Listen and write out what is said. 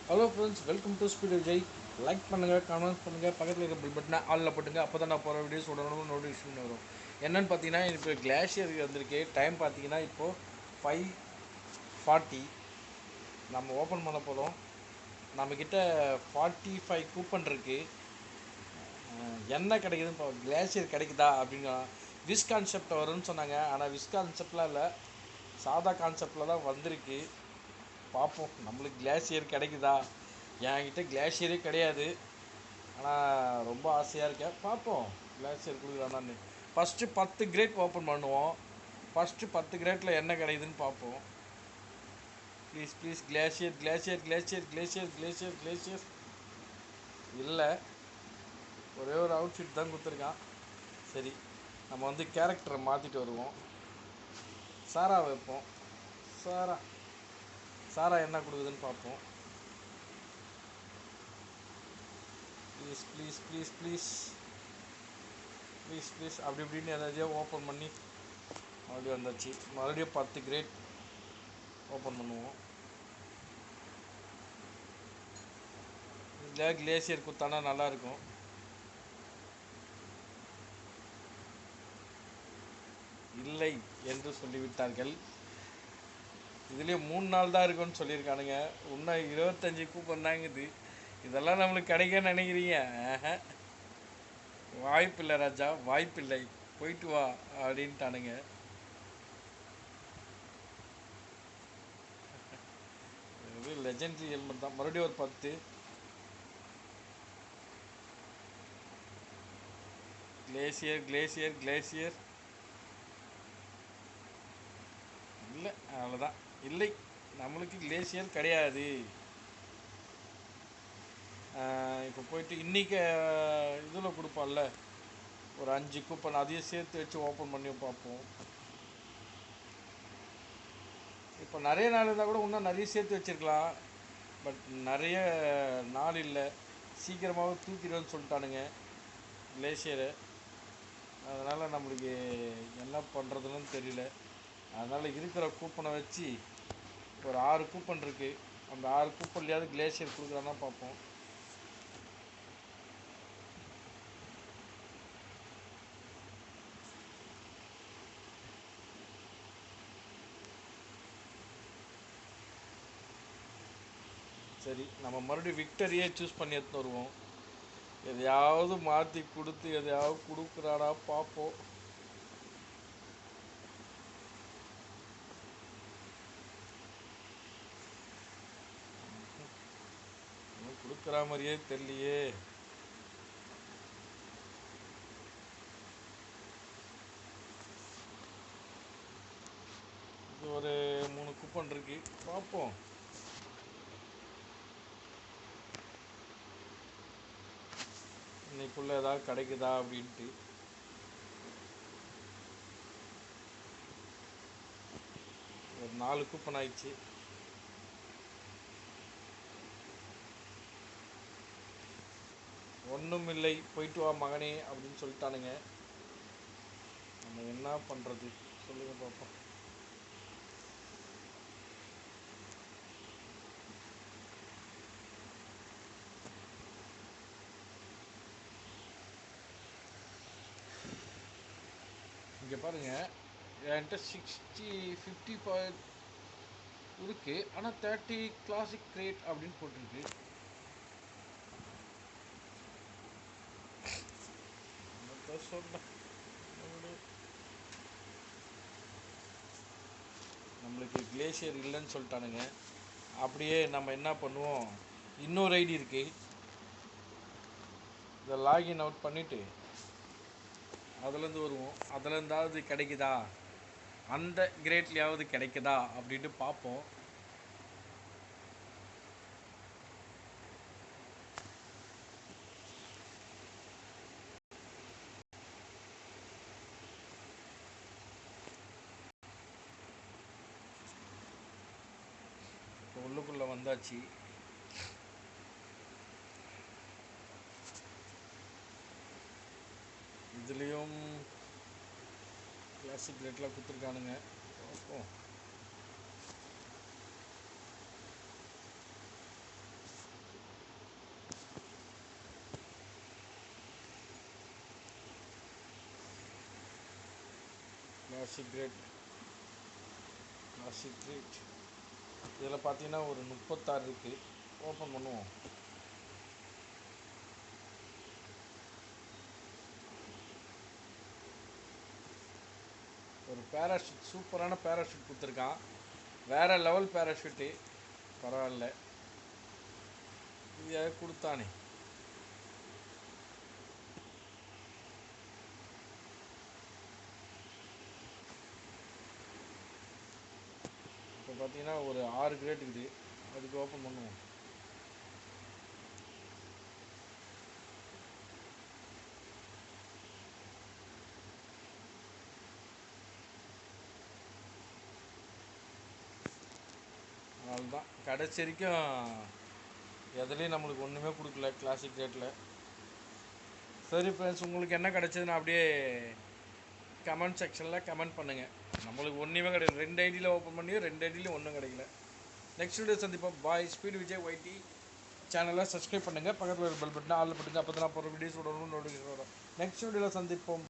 Hello friends, welcome to speed Vijay. Like பண்ணுங்கள், comment பண்ணுங்கள், பக்கத்தில் இருக்க பில் பட்டனை ஆளில் போட்டுங்க. அப்போ தான் நான் போகிற வீடியோஸ் உடனே நோட்டிஃபிகேஷன் வரும். என்னென்னு பார்த்தீங்கன்னா, இப்போ கிளாஷியர் வந்திருக்கு. டைம் பார்த்தீங்கன்னா இப்போது 5:40 நம்ம ஓப்பன் பண்ண போகிறோம். நம்மக்கிட்ட 45 கூப்பன் இருக்குது. என்ன கிடைக்குதுன்னு பார்ப்போம். கிளாஷியர் கிடைக்குதா அப்படின்னா விஷ் கான்செப்ட் வரும்னு சொன்னாங்க. ஆனால் விஷ் கான்செப்ட்லாம் இல்லை, சாதா கான்செப்டில் தான் வந்திருக்கு. பார்ப்போம் நம்மளுக்கு கிளாஷியர் கிடைக்குதா. என்கிட்ட கிளாஷியரே கிடையாது, ஆனால் ரொம்ப ஆசையாக இருக்கேன். பார்ப்போம் கிளாஷியர் கொடுக்குறானான்னு. ஃபஸ்ட்டு 10 கிரேட் ஓப்பன் பண்ணுவோம். ஃபஸ்ட்டு 10 கிரேட்டில் என்ன கிடைக்குதுன்னு பார்ப்போம். Please please glacier glacier glacier glacier glacier glacier இல்லை. ஒரே ஒரு அவுட்ஃபிட் தான் கொடுத்துருக்கான். சரி, நம்ம வந்து கேரக்டரை மாற்றிட்டு வருவோம். சாரா வைப்போம். சாரா சாரா என்ன கொடுக்குதுன்னு பார்ப்போம். Please please please please please please அப்படி இப்படின்னு எதாச்சும் ஓப்பன் பண்ணி மறுபடியும் வந்தாச்சு. மறுபடியும் 10 கிரேட் ஓப்பன் பண்ணுவோம். இதில் கிளேசியர் குத்தானா நல்லாயிருக்கும். இல்லை என்று சொல்லிவிட்டார்கள். இதுலேயும் 3 நாள் தான் இருக்குன்னு சொல்லியிருக்கானுங்க. இன்னும் 25 கூப்பன் தாங்குது. இதெல்லாம் நம்மளுக்கு கிடைக்குன்னு நினைக்கிறீங்க? வாய்ப்பில்லை ராஜா, வாய்ப்பில்லை. போயிட்டு வா அப்படின்ட்டானுங்க. இது லெஜெண்டரி ஹெல்மெட் தான். மறுபடியும் ஒரு 10. கிளேசியர் கிளேசியர் கிளேசியர் இல்லை, அவ்வளோதான். இல்லை, நம்மளுக்கு கிளேசியர் கிடையாது. இப்போ போயிட்டு இன்றைக்கி இதில் கொடுப்பான்ல ஒரு 5 கூப்பன், அதையும் சேர்த்து வச்சு ஓப்பன் பண்ணி பார்ப்போம். இப்போ நிறைய நாள் இருந்தால் கூட இன்னும் நிறைய சேர்த்து வச்சுருக்கலாம். பட் நிறைய நாள் இல்லை, சீக்கிரமாகவே தூக்கிடுவேன்னு சொல்லிட்டானுங்க கிளேசியரை. அதனால் நம்மளுக்கு என்ன பண்ணுறதுன்னு தெரியல. அதனால் இருக்கிற கூப்பனை வச்சு ஒரு 6 கூப்பன் இருக்குது. அந்த 6 கூப்பன்லையாவது கிளேசியர் கொடுக்குறான்னா பார்ப்போம். சரி, நம்ம மறுபடியும் விக்டரியே சூஸ் பண்ணி எடுத்துன்னு வருவோம். எதையாவது மாற்றி கொடுத்து எதையாவது கொடுக்குறாடா பார்ப்போம். கொடுக்குற மாதிரியே தெரியலையே. இது ஒரு 3 கூப்பன் இருக்கு, பார்ப்போம். இன்னைக்குள்ள ஏதாவது கிடைக்குதா அப்படின்ட்டு. ஒரு 4 கூப்பன் ஆயிடுச்சு. ஒன்றும் இல்லை, போயிட்டு வா மகனே அப்படின்னு சொல்லிட்டானுங்க. நம்ம என்ன பண்ணுறது சொல்லுங்கள் பார்ப்போம். இங்கே பாருங்கள், என்கிட்ட 50 இருக்குது. ஆனால் 30 கிளாசிக் கிரேட் அப்படின்னு போட்டிருக்கு. சொன்னேன் நம்மளுக்கு கிளேசியர் இல்லைன்னு சொல்லிட்டானுங்க. அப்படியே நம்ம என்ன பண்ணுவோம், இன்னொரு ஐடி இருக்குது, இதை லாகின் அவுட் பண்ணிவிட்டு அதுலேருந்து வருவோம். அதுலேருந்தாவது கிடைக்குதா, அந்த கிரேட்லையாவது கிடைக்குதா அப்படின்ட்டு பார்ப்போம். இப்போ உள்ளுக்குள்ளே வந்தாச்சு. இதுலேயும் கிளாசிக் கிரேட்லாம் கொடுத்துருக்கானுங்க, பார்ப்போம். Classic great classic great. இதில் பார்த்தீங்கன்னா ஒரு 36 இருக்குது. ஓப்பன் பண்ணுவோம். ஒரு பேராஷூட், சூப்பரான பேராஷூட் கொடுத்துருக்கான். வேறு லெவல் பேராஷூட்டு. பரவாயில்ல, இது கொடுத்தானே. இப்போ பார்த்தீங்கன்னா ஒரு 6 கிரேட் இருக்குது. அதுக்கு ஓப்பன் பண்ணுவோம். அதனால்தான் கடைசி வரைக்கும் எதுலேயும் நம்மளுக்கு ஒன்றுமே கொடுக்கல கிளாசிக் ரேட்டில். சரி ஃப்ரெண்ட்ஸ், உங்களுக்கு என்ன கிடச்சதுன்னு அப்படியே கமெண்ட் செக்ஷனில் கமெண்ட் பண்ணுங்கள். நம்மளுக்கு ஒன்றுமே கிடையாது. 2 ஐடியில் ஓப்பன் பண்ணி 2 ஐடியிலையும் ஒன்றும் கிடைக்கல. நெக்ஸ்ட் வீடியோ சந்திப்போம். பாய். ஸ்பீடு விஜய் ஒய்டி சேனலை சப்ஸ்கிரைப் பண்ணுங்கள். பக்கத்தில் ஒரு பெல் பட்டன் ஆளில் போட்டுங்க. அப்போ தான் நான் போகிற வீடியோஸ் உடனே நோட்டிஃபிகேஷன் வரும். நெக்ஸ்ட் வீடியோவில் சந்திப்போம்.